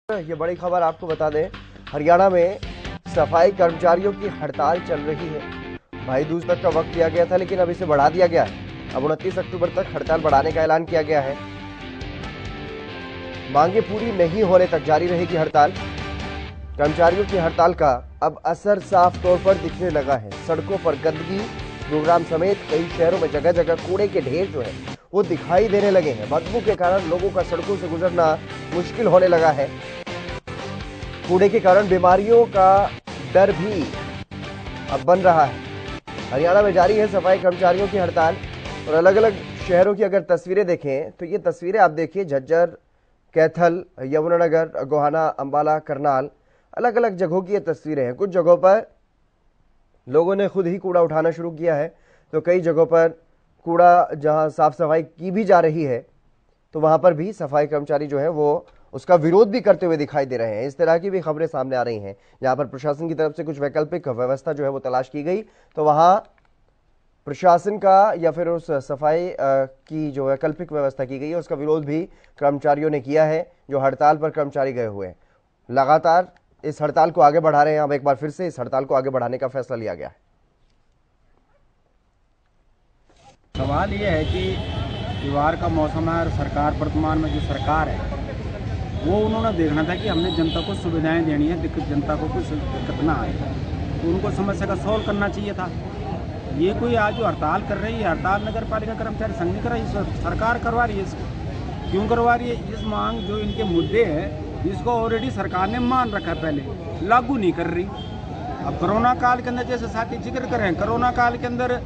ये बड़ी खबर आपको बता दें, हरियाणा में सफाई कर्मचारियों की हड़ताल चल रही है। भाई दूज तक का वक्त दिया गया था, लेकिन अब इसे बढ़ा दिया गया है। अब 29 अक्टूबर तक हड़ताल बढ़ाने का ऐलान किया गया है। मांगे पूरी नहीं होने तक जारी रहेगी हड़ताल। कर्मचारियों की हड़ताल का अब असर साफ तौर पर दिखने लगा है। सड़कों पर गंदगी, गुरुग्राम समेत कई शहरों में जगह जगह कूड़े के ढेर जो है वो दिखाई देने लगे हैं। बदबू के कारण लोगों का सड़कों से गुजरना मुश्किल होने लगा है। कूड़े के कारण बीमारियों का डर भी अब बन रहा है। हरियाणा में जारी है सफाई कर्मचारियों की हड़ताल। और अलग अलग शहरों की अगर तस्वीरें देखें तो ये तस्वीरें आप देखिए, झज्जर, कैथल, यमुनानगर, गोहाना, अंबाला, करनाल, अलग अलग जगहों की ये तस्वीरें हैं। कुछ जगहों पर लोगों ने खुद ही कूड़ा उठाना शुरू किया है, तो कई जगहों पर कूड़ा जहां साफ सफाई की भी जा रही है तो वहां पर भी सफाई कर्मचारी जो है वो उसका विरोध भी करते हुए दिखाई दे रहे हैं। इस तरह की भी खबरें सामने आ रही हैं। जहां पर प्रशासन की तरफ से कुछ वैकल्पिक व्यवस्था जो है वो तलाश की गई, तो वहां प्रशासन का या फिर उस सफाई की जो वैकल्पिक व्यवस्था की गई है उसका विरोध भी कर्मचारियों ने किया है, जो हड़ताल पर कर्मचारी गए हुए हैं। लगातार इस हड़ताल को आगे बढ़ा रहे हैं। अब एक बार फिर से इस हड़ताल को आगे बढ़ाने का फैसला लिया गया है। सवाल ये है कि त्योहार का मौसम है और सरकार वर्तमान में जो सरकार है वो उन्होंने देखना था कि हमने जनता को सुविधाएं देनी है, जनता को कुछ दिक्कत ना आए, तो उनको समस्या का सॉल्व करना चाहिए था। ये कोई आज जो हड़ताल कर रही है, हड़ताल नगर पालिका कर्मचारी संघ नहीं कर रही, सरकार करवा रही है। इसको क्यों करवा रही है? इस मांग जो इनके मुद्दे हैं इसको ऑलरेडी सरकार ने मान रखा है, पहले लागू नहीं कर रही। अब कोरोना काल के अंदर जैसे साथी जिक्र करें, कोरोना काल के अंदर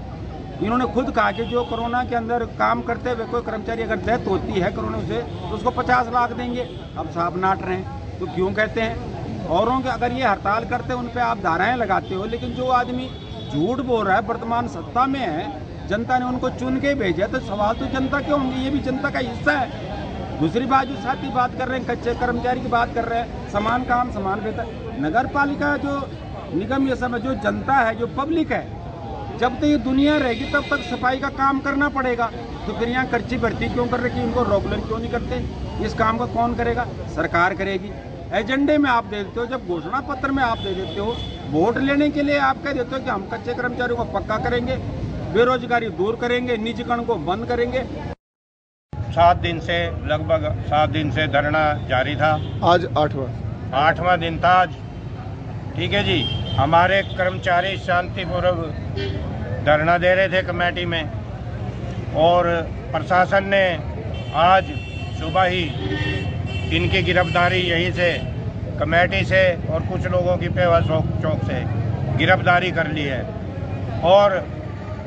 इन्होंने खुद कहा कि जो कोरोना के अंदर काम करते हुए कोई कर्मचारी अगर डेथ होती है कोरोना से तो उसको 50 लाख देंगे। अब साहब नाट रहे हैं, तो क्यों कहते हैं? औरों के अगर ये हड़ताल करते हैं उन पर आप धाराएं लगाते हो, लेकिन जो आदमी झूठ बोल रहा है, वर्तमान सत्ता में है, जनता ने उनको चुन के भेजा, तो सवाल तो जनता के होंगे, ये भी जनता का हिस्सा है। दूसरी बात जो साथी बात कर रहे हैं, कच्चे कर्मचारी की बात कर रहे हैं, समान काम समान वेतन। नगर पालिका जो निगम ये सब जो जनता है, जो पब्लिक है, जब तक ये दुनिया रहेगी तब तक सफाई का काम करना पड़ेगा। तो फिर यहाँ कर्ची भर्ती क्यों कर रही है? इनको रेगुलर क्यों नहीं करते? इस काम का कौन करेगा? सरकार करेगी। एजेंडे में आप दे देते हो, जब घोषणा पत्र में आप दे देते हो, वोट लेने के लिए आप कह देते हो कि हम कच्चे कर्मचारियों को पक्का करेंगे, बेरोजगारी दूर करेंगे, निजीकरण को बंद करेंगे। 7 दिन से लगभग 7 दिन से धरना जारी था। आज 8वां दिन था आज। ठीक है जी, हमारे कर्मचारी शांतिपूर्वक धरना दे रहे थे कमेटी में, और प्रशासन ने आज सुबह ही इनकी गिरफ्तारी यहीं से कमेटी से और कुछ लोगों की पेवा चौक से गिरफ्तारी कर ली है। और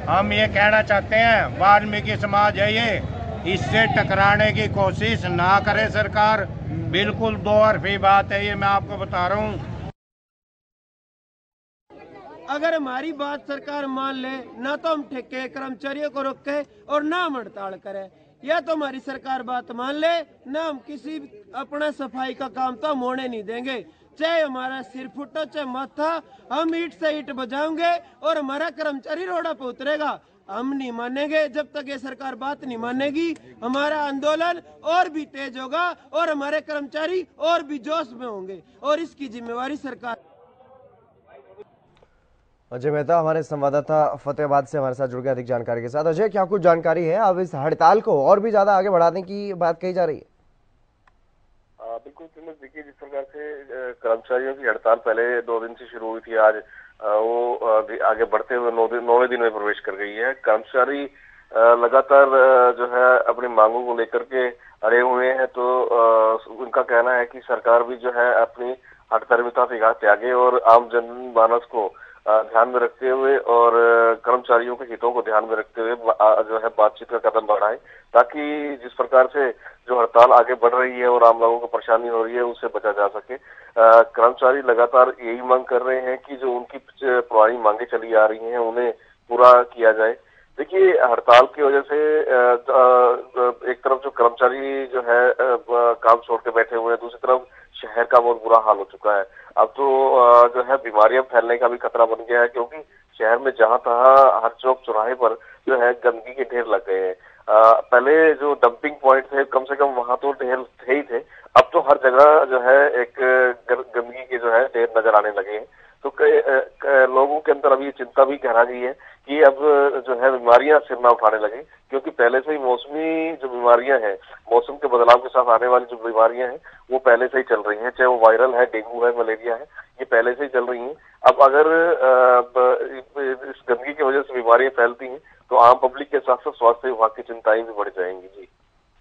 हम ये कहना चाहते हैं, वाल्मीकि समाज है ये, इससे टकराने की कोशिश ना करे सरकार। बिल्कुल दोहरफी बात है ये, मैं आपको बता रहा हूँ। अगर हमारी बात सरकार मान ले, ना तो हम ठेके कर्मचारियों को रोके और ना हम हड़ताल करें, या तो हमारी सरकार बात मान ले, ना हम किसी अपना सफाई का काम तो हम होने नहीं देंगे। चाहे हमारा सिर फुटो चाहे माथा, हम ईंट से ईंट बजाएंगे और हमारा कर्मचारी रोड़ा पे उतरेगा। हम नहीं मानेंगे जब तक ये सरकार बात नहीं मानेगी। हमारा आंदोलन और भी तेज होगा और हमारे कर्मचारी और भी जोश में होंगे, और इसकी जिम्मेवारी सरकार। अजय मेहता हमारे संवाददाता फतेहाबाद से हमारे साथ जुड़ गए अधिक जानकारी के साथ। अजय, क्या कुछ जानकारी है? अब इस हड़ताल को और भी ज्यादा आगे बढ़ाने की बात कही जा रही है। बिल्कुल, देखिए जिस प्रकार से कर्मचारियों की हड़ताल पहले 2 दिन से शुरू हुई थी, आज वो आगे बढ़ते हुए 9वें दिन में प्रवेश कर गई है। कर्मचारी लगातार जो है अपनी मांगों को लेकर के अड़े हुए हैं, तो उनका कहना है कि सरकार भी जो है अपनी हठधर्मिता से त्यागे और आम जनमानस को ध्यान में रखते हुए और कर्मचारियों के हितों को ध्यान में रखते हुए जो है बातचीत का कदम बढ़ाएं, ताकि जिस प्रकार से जो हड़ताल आगे बढ़ रही है और आम लोगों को परेशानी हो रही है उससे बचा जा सके। कर्मचारी लगातार यही मांग कर रहे हैं कि जो उनकी पुरानी मांगे चली आ रही हैं उन्हें पूरा किया जाए। देखिए, हड़ताल की वजह से एक तरफ जो कर्मचारी जो है काम छोड़ के बैठे हुए हैं, दूसरी तरफ शहर का बहुत बुरा हाल हो चुका है। अब तो जो है बीमारियां फैलने का भी खतरा बन गया है, क्योंकि शहर में जहां तहां हर चौक चौराहे पर जो है गंदगी के ढेर लग गए हैं। पहले जो डंपिंग पॉइंट थे कम से कम वहां तो ढेर थे ही थे, अब तो हर जगह जो है एक गंदगी के जो है ढेर नजर आने लगे हैं। तो कई लोगों के अंदर अभी चिंता भी गहरा गई है कि अब जो है बीमारियां सिर ना उठाने लगे, क्योंकि पहले से ही मौसमी जो बीमारियां हैं, मौसम के बदलाव के साथ आने वाली जो बीमारियां हैं वो पहले से ही चल रही हैं, चाहे वो वायरल है, डेंगू है, मलेरिया है, ये पहले से ही चल रही हैं। अब अगर इस गंदगी की वजह से बीमारियां फैलती हैं तो आम पब्लिक के साथ साथ स्वास्थ्य विभाग की चिंताएं भी बढ़ जाएंगी। जी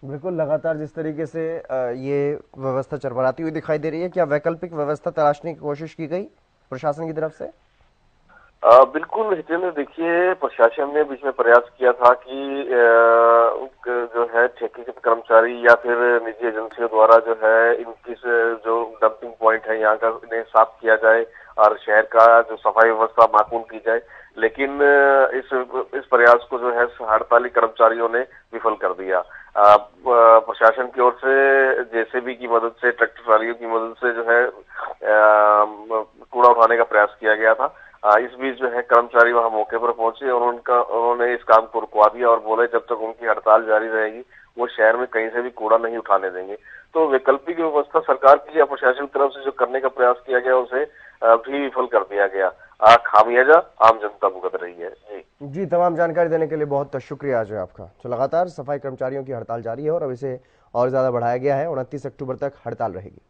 बिल्कुल, लगातार जिस तरीके से ये व्यवस्था चरमराती हुई दिखाई दे रही है, क्या वैकल्पिक व्यवस्था तलाशने की कोशिश की गई प्रशासन की तरफ से? बिल्कुल हितेंद्र, देखिए प्रशासन ने बीच में प्रयास किया था कि जो है ठेके के कर्मचारी या फिर निजी एजेंसियों द्वारा जो है इनकी जो डंपिंग पॉइंट है यहाँ का इन्हें साफ किया जाए और शहर का जो सफाई व्यवस्था माकूल की जाए, लेकिन इस प्रयास को जो है हड़ताली कर्मचारियों ने विफल कर दिया। प्रशासन की ओर से जेसीबी की मदद से, ट्रैक्टर ट्रालियों की मदद से जो है कूड़ा उठाने का प्रयास किया गया था। इस बीच जो है कर्मचारी वहां मौके पर पहुंचे और उन्होंने इस काम को रुकवा दिया और बोले जब तक उनकी हड़ताल जारी रहेगी वो शहर में कहीं से भी कूड़ा नहीं उठाने देंगे। तो वैकल्पिक व्यवस्था सरकार की या प्रशासन की तरफ से जो करने का प्रयास किया गया उसे भी विफल कर दिया गया। खामियाजा आम जनता भुगत रही है। जी, तमाम जानकारी देने के लिए बहुत शुक्रिया जो आपका। तो लगातार सफाई कर्मचारियों की हड़ताल जारी है और अब इसे और ज्यादा बढ़ाया गया है, 29 अक्टूबर तक हड़ताल रहेगी।